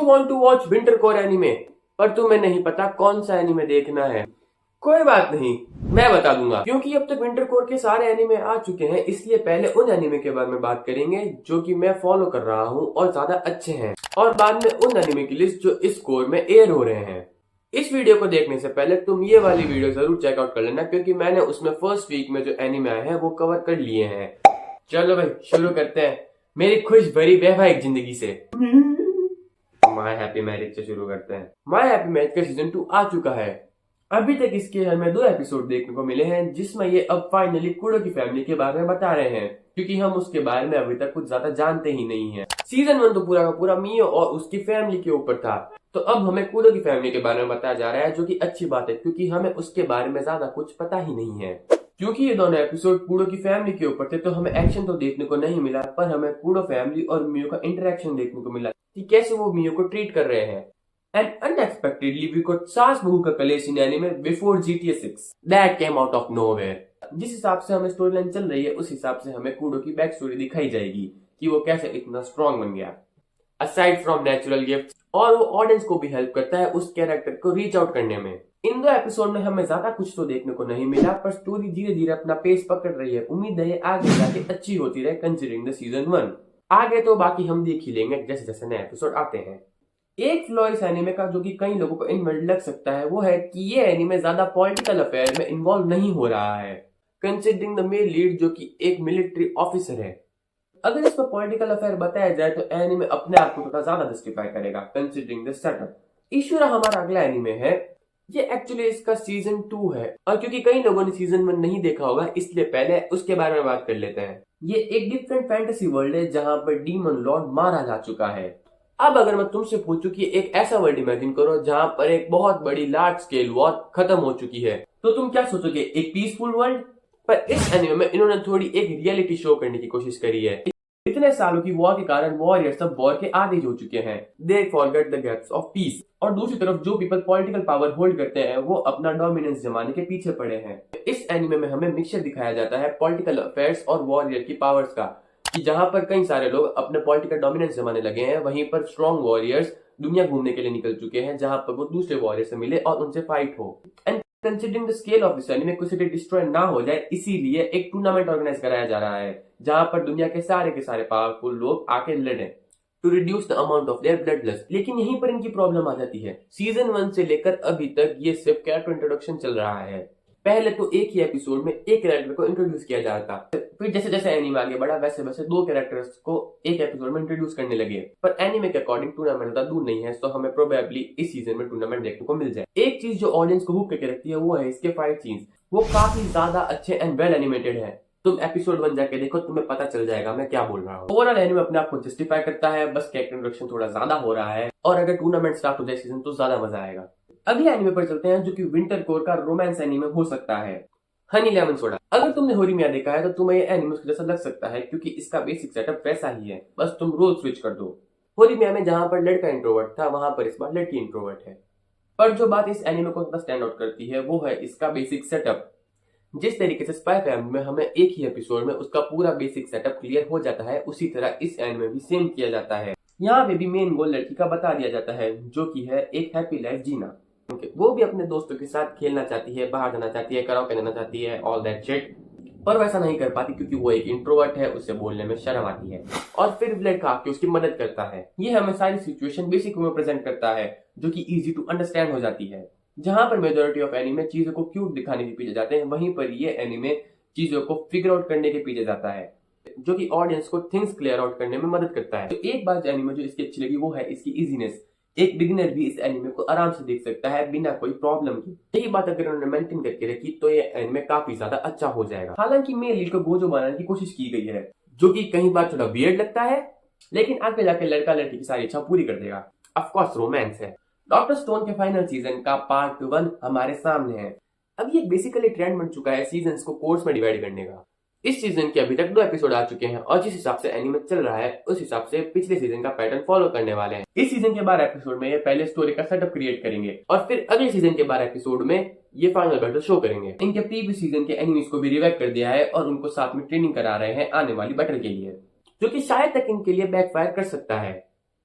want to watch winter core anime, पर तुम्हें नहीं पता कौन सा एनिमे देखना है। कोई बात नहीं, मैं बता दूंगा, क्योंकि अब तक विंटर कोर के सारे एनिमे आ चुके हैं, इसलिए पहले उन एनिमे के बारे में बात करेंगे जो कि मैं फॉलो कर रहा हूँ और ज्यादा अच्छे हैं, और बाद में उन एनिमे की लिस्ट जो इस कोर में एयर हो रहे हैं। इस वीडियो को देखने से पहले तुम ये वाली वीडियो जरूर चेकआउट कर लेना, क्योंकि मैंने उसमें फर्स्ट वीक में जो एनिमे आए हैं वो कवर कर लिए हैं। चलो भाई शुरू करते हैं मेरी खुश भरी वैवाहिक जिंदगी से। माय हैप्पी मैरिज से शुरू करते हैं। माय हैप्पी मैरिज का सीजन 2 आ चुका है। अभी तक इसके हमें 2 एपिसोड देखने को मिले हैं, जिसमें ये अब फाइनली कुडो की फैमिली के बारे में बता रहे हैं, क्योंकि हम उसके बारे में अभी तक कुछ ज्यादा जानते ही नहीं है। सीजन 1 तो पूरा का पूरा मियो और उसकी फैमिली के ऊपर था, तो अब हमें कुडो की फैमिली के बारे में बताया जा रहा है, जो कि अच्छी बात है, क्योंकि हमें उसके बारे में ज्यादा कुछ पता ही नहीं है। क्योंकि ये दोनों एपिसोड कुडो की फैमिली के ऊपर थे, तो हमें एक्शन तो देखने को नहीं मिला, पर हमें कुडो फैमिली और मियो का इंटरेक्शन देखने को मिला कि कैसे वो मियो को ट्रीट कर रहे हैं। And unexpectedly, we got सास बहू का कलेश इन anime before GTA 6 that came out of nowhere। जिस हिसाब से हमें स्टोरी लाइन चल रही है, उस हिसाब से हमें कुडो की बैक स्टोरी दिखाई जाएगी कि वो कैसे इतना स्ट्रॉन्ग बन गया। असाइड फ्रॉम नेचुरल गिफ्ट, और वो ऑडियंस को भी हेल्प करता है उस कैरेक्टर को रीच आउट करने में। इन 2 एपिसोड में हमें ज्यादा कुछ तो देखने को नहीं मिला, पर स्टोरी धीरे धीरे अपना पेस पकड़ रही है। उम्मीद है आगे जाके अच्छी होती रहे, कंसिडरिंग द सीजन 1। आगे तो बाकी हम देख ही लेंगे जैसे जैसे नए एपिसोड आते हैं। एक फ्लॉ इस एनिमे का जो कि कई लोगों को इनवर्ट लग सकता है, वो है कि ये एनिमे ज्यादा पॉलिटिकल अफेयर में इन्वॉल्व नहीं हो रहा है, कंसिडरिंग द मेन लीड जो कि एक मिलिट्री ऑफिसर है। अगर इसमें पॉलिटिकल अफेयर बताया जाए तो एनिमे अपने आप को थोड़ा ज्यादा जस्टिफाई करेगा, कंसिडरिंग द सेटअप। ईश्वरा हमारा अगला एनिमे है। ये एक्चुअली इसका सीजन 2 है, और क्योंकि कई लोगों ने सीजन 1 नहीं देखा होगा, इसलिए पहले उसके बारे में बात कर लेते हैं। ये एक डिफरेंट फैंटेसी वर्ल्ड है जहां पर डीमन लॉर्ड मारा जा चुका है। अब अगर मैं तुमसे पूछूं कि एक ऐसा वर्ल्ड इमेजिन करो जहां पर एक बहुत बड़ी लार्ज स्केल वॉर खत्म हो चुकी है, तो तुम क्या सोचोगे? एक पीसफुल वर्ल्ड? पर इस एनिमे में इन्होंने थोड़ी एक रियलिटी शो करने की कोशिश करी है। इतने सालों की वॉर के कारण वॉरियर्स सब वॉर के आदी हो चुके हैं, they forget the gaps of peace. और दूसरी तरफ जो पीपल पॉलिटिकल पावर होल्ड करते हैं, वो अपना डोमिनेंस जमाने के पीछे पड़े हैं। इस एनिमे में हमें मिक्सचर दिखाया जाता है पॉलिटिकल अफेयर्स और वॉरियर की पावर्स का, कि जहां पर कई सारे लोग अपने पॉलिटिकल डोमिनेंस जमाने लगे हैं, वहीं पर स्ट्रॉन्ग वॉरियर्स दुनिया घूमने के लिए निकल चुके हैं, जहां पर वो दूसरे वॉरियर से मिले और उनसे फाइट हो। And considering the scale of this anime, कुछ सिटी डिस्ट्रॉय ना हो जाए, इसीलिए एक टूर्नामेंट ऑर्गेनाइज कराया जा रहा है, जहां पर दुनिया के सारे पावरफुल लोग आके लड़े to reduce the amount of their blood lust. लेकिन यहीं पर इनकी प्रॉब्लम आ जाती है। सीजन 1 से लेकर अभी तक ये सिर्फ कैरेक्टर इंट्रोडक्शन चल रहा है। पहले तो एक ही एपिसोड में एक कैरेक्टर को इंट्रोड्यूस किया जाता, फिर जैसे जैसे एनिमे आगे बढ़ा, वैसे वैसे 2 कैरेक्टर्स को एक एपिसोड में इंट्रोड्यूस करने लगे। पर एनिमे के अकॉर्डिंग टूर्नामेंट ज्यादा दूर नहीं है, तो हमें प्रोबेबली इस सीजन में टूर्नामेंट देखने को मिल जाए। एक चीज जो ऑडियंस को हुक करके रखती है, वो है इसके फाइट सीन्स। वो काफी ज्यादा अच्छे एंड वेल एनिमेटेड है। तुम एपिसोड 1 जाके देखो, तुम्हें पता चल जाएगा मैं क्या बोल रहा हूँ। ओवरऑल एनिमे अपने आप को जस्टिफाई करता है, बस कैरेक्टर इंट्रोडक्शन थोड़ा ज्यादा हो रहा है, और अगर टूर्नामेंट स्टार्ट हो जाए सीजन, तो ज्यादा मजा आएगा। अगले एनिमे पर चलते हैं, जो कि विंटर कोर का रोमांस एनिमे हो सकता है, हनी लेमन सोडा। अगर तुमने होरीमिया देखा है तो तुम्हें ये एनिमे उसके जैसा लग सकता है, क्योंकि इसका बेसिक सेटअप वैसा ही है, बस तुम रोल स्विच कर दो। होरीमिया में जहां पर लड़का इंट्रोवर्ट था, वहां पर इस बार लड़की इंट्रोवर्ट है। पर जो बात इस एनिमे को स्टैंड आउट करती है, वो है इसका बेसिक सेटअप। जिस तरीके से स्पाई फैमिली में हमें एक ही एपिसोड में उसका पूरा बेसिक सेटअप क्लियर हो जाता है, उसी तरह इस एनिमे भी सेम किया जाता है। यहाँ पे भी मेन गोल लड़की का बता दिया जाता है, जो कि है एक हैप्पी लाइफ जीना। वो भी अपने दोस्तों के साथ खेलना चाहती है, बाहर जाना चाहती है, कराओके जाना चाहती है, ऑल दैट शिट, पर वैसा नहीं कर पाती क्योंकि वो एक इंट्रोवर्ट है, उसे बोलने में शर्म आती है। और फिर लड़का आके उसकी मदद करता है। ये हमें सारी सिचुएशन बेसिक में प्रेजेंट करता है, जो कि इजी टू अंडरस्टैंड हो जाती है। जहां पर मेजॉरिटी ऑफ एनिमे चीजों को क्यूट दिखाने के पीछे जाते हैं, वहीं पर ये एनिमे चीजों को फिगर आउट करने के पीछे जाता है, जो कि ऑडियंस को थिंग्स क्लियर आउट करने में मदद करता है। तो एक बात एनिमे जो इसकी अच्छी लगी, वो है इसकी इजीनेस। एक बिगिनर भी इस एनिमे को आराम से देख सकता है बिना कोई प्रॉब्लम की। यही बात अगर उन्होंने मेंटेन करके रखी, तो ये एनिमे काफी ज्यादा अच्छा हो जाएगा। हालांकि मेन लीड को गोजो बनाने की कोशिश की गई है, जो कि कहीं बार थोड़ा वियर्ड लगता है, लेकिन आगे जाके लड़का लड़की की सारी इच्छा पूरी कर देगा। ऑफ कोर्स रोमांस है। डॉक्टर स्टोन के फाइनल सीजन का पार्ट 1 हमारे सामने है। अब ये बेसिकली ट्रेंड बन चुका है सीजन्स को कोर्स में डिवाइड करने का। इस सीजन के अभी तक 2 एपिसोड आ चुके हैं, और जिस हिसाब से एनिमे चल रहा है, उस हिसाब से पिछले सीजन का पैटर्न फॉलो करने वाले हैं। इस सीजन के 12 एपिसोड में ये पहले स्टोरी का सेटअप क्रिएट करेंगे, और फिर अगले सीजन के 12 एपिसोड में ये फाइनल बैटल शो करेंगे। इनके प्रीवियस सीजन के एनिमीज को भी रिवाइव कर दिया है, और उनको साथ में ट्रेनिंग करा रहे हैं आने वाली बैटल के लिए, जो कि शायद तक इनके लिए बैकफायर कर सकता है।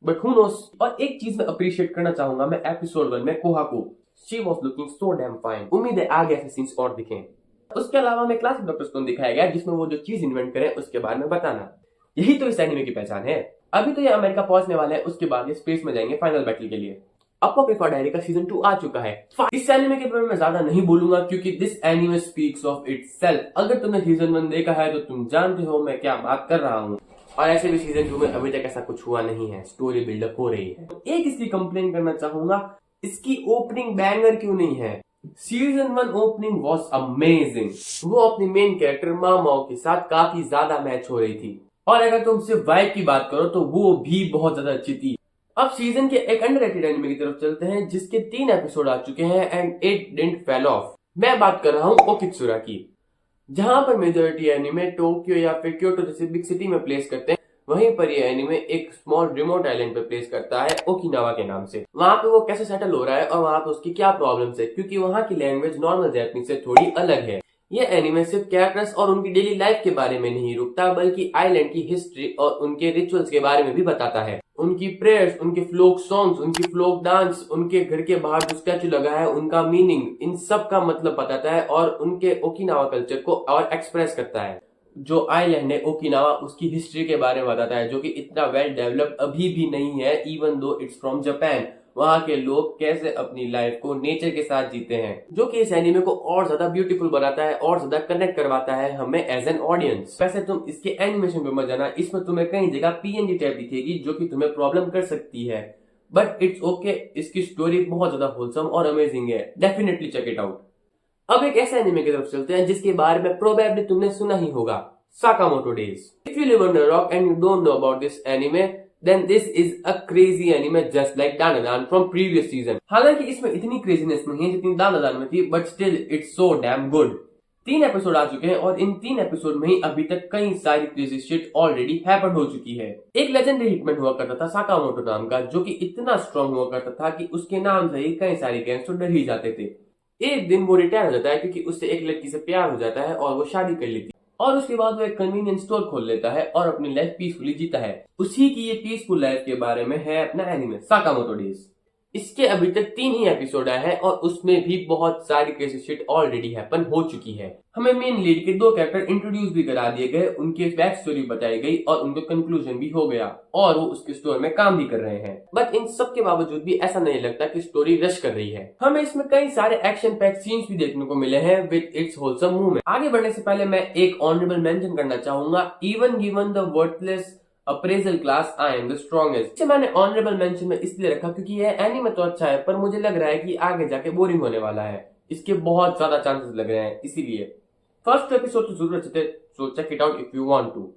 But who knows. और एक चीज मैं अप्रिशिएट करना चाहूंगा मैं एपिसोड 1 में कोहा को, she was looking so damn fine. उम्मीद है आगे ऐसे सीन्स और दिखें। उसके अलावा हमें क्लासिक डॉक्टर स्टोन दिखाया गया जिसमें वो जो चीज इन्वेंट करे उसके बारे में बताना। यही तो इस एनिमे की पहचान है। अभी तो ये अमेरिका पहुंचने वाले हैं, उसके बाद ये स्पेस में जाएंगे फाइनल बैटल के लिए। अपोक्रिफा डायरी का सीजन 2 आ चुका है। इस एनिमे के बारे में ज्यादा नहीं बोलूंगा क्योंकि this anime speaks of itself. अगर तुमने सीजन 1 देखा है तो तुम जानते हो मैं क्या बात कर रहा हूँ। और ऐसे भी सीजन 2 में अभी तक ऐसा कुछ हुआ नहीं है, स्टोरी बिल्डअप हो रही है। एक इसकी कंप्लेन करना चाहूंगा, इसकी ओपनिंग बैंगर क्यों नहीं है। Season 1 opening was amazing. वो अपनी मेन कैरेक्टर मामाओ के साथ काफी ज्यादा मैच हो रही थी। और अगर तुम सिर्फ वाइब की बात करो तो वो भी बहुत ज्यादा अच्छी थी। अब सीजन के एक अंडररेटेड एनिमे की तरफ चलते हैं जिसके 3 एपिसोड आ चुके हैं and it didn't fell off. मैं बात कर रहा हूँ ओकित्सुरा की। जहां पर मेजोरिटी एनिमे टोक्यो या फिर क्योटो जैसे बिग सिटी में प्लेस करते हैं, वहीं पर ये एनिमे एक स्मॉल रिमोट आइलैंड पे प्लेस करता है ओकिनावा के नाम से। वहां पे वो कैसे सेटल हो रहा है और वहां पे उसकी क्या प्रॉब्लम्स है, क्योंकि वहां की लैंग्वेज नॉर्मल जैपनीज से थोड़ी अलग है। ये एनिमे सिर्फ कैरेक्टर्स और उनकी डेली लाइफ के बारे में नहीं रुकता, बल्कि आइलैंड की हिस्ट्री और उनके रिचुअल्स के बारे में भी बताता है। उनकी प्रेयर्स, उनके फ्लोक सॉन्ग्स, उनकी फ्लोक डांस, उनके घर के बाहर जो स्टैचू लगा है उनका मीनिंग, इन सब का मतलब बताता है और उनके ओकिनावा कल्चर को और एक्सप्रेस करता है। जो आइलैंड है ओकिनावा, उसकी हिस्ट्री के बारे में बताता है जो कि इतना वेल डेवलप्ड अभी भी नहीं है, even though it's from Japan. वहां के लोग कैसे अपनी लाइफ को नेचर के साथ जीते हैं, जो कि इस एनिमे को और ज्यादा ब्यूटीफुल बनाता है और ज्यादा कनेक्ट करवाता है हमें एज एन ऑडियंस। वैसे तुम इसके एनिमेशन पे मत जाना, इसमें तुम्हें कई जगह पीएनजी टैब दिखेगी जो कि तुम्हें प्रॉब्लम कर सकती है, बट इट्स ओके। इसकी स्टोरी बहुत ज्यादा होलसम और अमेजिंग है, डेफिनेटली चेक इट आउट। अब एक ऐसे एनिमे की तरफ चलते हैं जिसके बारे में प्रोबेबली तुमने सुना ही होगा, Sakamoto days. If you live on a rock and you don't know about this anime, then this is a crazy anime just like Dandadan from previous season। हालांकि इसमें इतनी क्रेजीनेस नहीं है जितनी Dandadan में थी, but still it's so damn good। 3 episode आ चुके हैं और इन 3 एपिसोड में ही अभी तक कई सारी क्रेजी शिट ऑलरेडी हैपन हो चुकी है। एक लेजेंडरी हिटमैन हुआ करता था साकामोटो नाम का, जो कि इतना स्ट्रॉन्ग हुआ करता था कि उसके नाम से ही कई सारे गैंगस्टर डर ही जाते थे। एक दिन वो रिटायर हो जाता है क्योंकि उससे एक लड़की से प्यार हो जाता है और वो शादी कर लेती है, और उसके बाद वो एक कन्वीनियंस स्टोर खोल लेता है और अपनी लाइफ पीसफुली जीता है। उसी की ये पीसफुल लाइफ के बारे में है अपना एनिमे साकामोटो डेज। इसके अभी तक 3 ही एपिसोड आए हैं और उसमें भी बहुत सारी क्रेजी शिट ऑलरेडी हैपन हो चुकी है। हमें मेन लीड के 2 कैरेक्टर इंट्रोड्यूस भी करा दिए गए, उनकी बैक स्टोरी बताई गई और उनका कंक्लूजन भी हो गया और वो उसके स्टोर में काम भी कर रहे हैं। बट इन सब के बावजूद भी ऐसा नहीं लगता कि स्टोरी रश कर रही है। हमें इसमें कई सारे एक्शन पैक सीन्स भी देखने को मिले हैं विद इट्स होलसम मूवमेंट। आगे बढ़ने से पहले मैं एक ऑनरेबल मेंशन करना चाहूंगा, even given the worthless appraisal class I am the strongest. इसे मैंने ऑनरेबल मेंशन में इसलिए रखा क्योंकि यह एनीमे तो अच्छा है, पर मुझे लग रहा है कि आगे जाके बोरिंग होने वाला है। इसके बहुत ज्यादा चांसेस लग रहे हैं, इसीलिए फर्स्ट एपिसोड तो जरूर अच्छे थे, so check it out if you want to.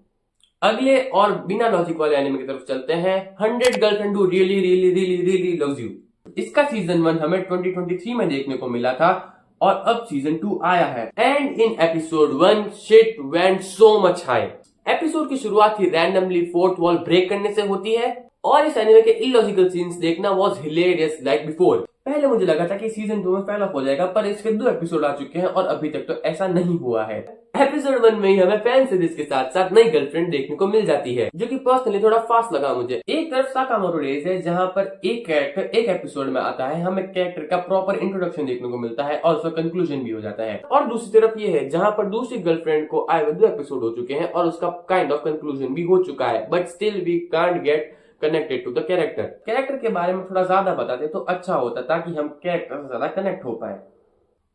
अगले और बिना लॉजिक वाले एनीमे की तरफ चलते हैं, 100 girlfriend who really really really really loves you. इसका सीजन 1 हमें 2023 में देखने को मिला था और अब सीजन 2 आया है and in episode 1 shit went so much high. Episode की शुरुआत ही रैंडमली फोर्थ वॉल ब्रेक करने से होती है और इस एनिमे के इलॉजिकल सीन्स देखना वाज हिलेरियस लाइक बिफोर। पहले मुझे लगा था कि सीजन 2 में फेल ऑफ हो जाएगा, पर इसके 2 एपिसोड आ चुके हैं और अभी तक तो ऐसा नहीं हुआ है। एपिसोड 1 में ही हमें फैन सीरीज के साथ साथ नई गर्लफ्रेंड देखने को मिल जाती है, जो कि पर्सनली थोड़ा फास्ट लगा मुझे। एक तरफ साकामोटो डेज है जहां पर एक कैरेक्टर एक एपिसोड में आता है, हमें कैरेक्टर का प्रॉपर इंट्रोडक्शन देखने को मिलता है और उसका कंक्लूजन भी हो जाता है। और दूसरी तरफ ये है जहां पर दूसरी गर्लफ्रेंड को आए हुए 2 एपिसोड हो चुके हैं और उसका काइंड ऑफ कंक्लूजन भी हो चुका है, but still we can't get connected to the character के बारे में थोड़ा ज्यादा बताते तो अच्छा होता ताकि हम कैरेक्टर से ज्यादा कनेक्ट हो पाए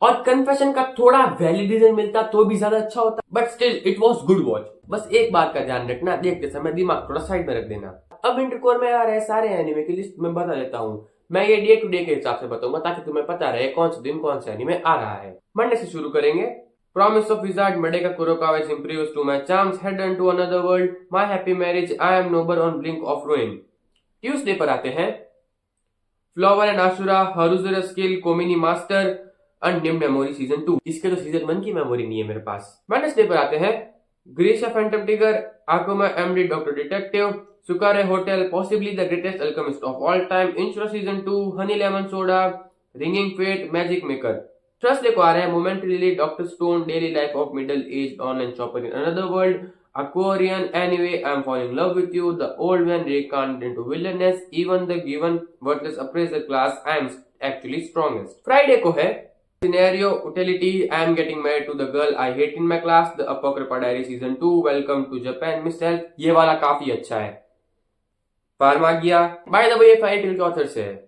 और कन्फेशन का थोड़ा वैलिडेशन मिलता तो भी ज्यादा अच्छा होता, but still it was good watch. बस एक बात का ध्यान रखना, देखते समय दिमाग थोड़ा साइड में रख देना। अब विंटरकोर में आ रहे सारे एनिमे की लिस्ट में बता देता हूँ। मैं ये डे टू डे के हिसाब से बताऊंगा ताकि तुम्हें पता रहे कौन से दिन कौन से एनिमे आ रहा है। मंडे से शुरू करेंगे। Promise of Wizard, Medeka Kurokawa is impervious to my charms, head into another world, my happy marriage, I am noble on brink of ruin। Tuesday पर आते हैं फ्लावर एंड आशुरा, हरुजुरा स्किल, कोमिनी मास्टर, अननेम्ड मेमोरी सीजन 2। इसके तो season 1 की memory नहीं है मेरे पास। वेडनेसडे पर आते हैं ग्रीशा फैंटम टिगर, आकुमा एमडी डॉक्टर डिटेक्टिव, सुकारे hotel, possibly the greatest alchemist of all time, Ishura season 2, honey lemon soda, ringing fate, magic maker. Thursday को आ रहे हैं momentarily doctor stone, daily life of middle age online shopper in another world, A Korean anime, I'm falling in love with you. The old man reincarnated into villainess. Even the given worthless appraiser class, I'm actually strongest. Friday को है Scenario utility, I am getting married to the girl I hate in my class. The Apocrypha Diary Season 2. Welcome to Japan, Miss Elf. ये वाला काफी अच्छा है. Pharmagia. By the way, Fairy Tail के author से है.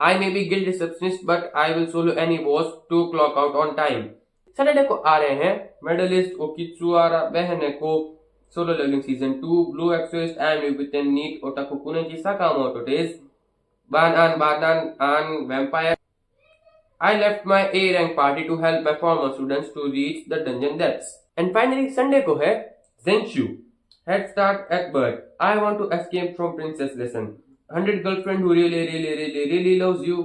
I may be guild receptionist, but I will solo any boss to clock out on time. Saturday को आ रहे हैं मेडलिस्ट ओकिचुआरा बहने को solo leveling season 2 blue exorcist and with neat otaku कुनेची साकामोटो डेज बानान and vampire. I left my A rank party to help my former students to reach the dungeon depths. And finally Sunday को है Zenshu. Head start at birth. I want to escape from princess lesson. 100 girlfriend who really loves you.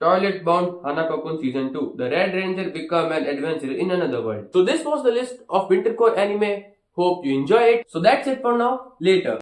Toilet Bound Hanako-kun Season 2. The Red Ranger become an adventurer in another world. So this was the list of wintercore anime. Hope you enjoy it. So that's it for now. Later.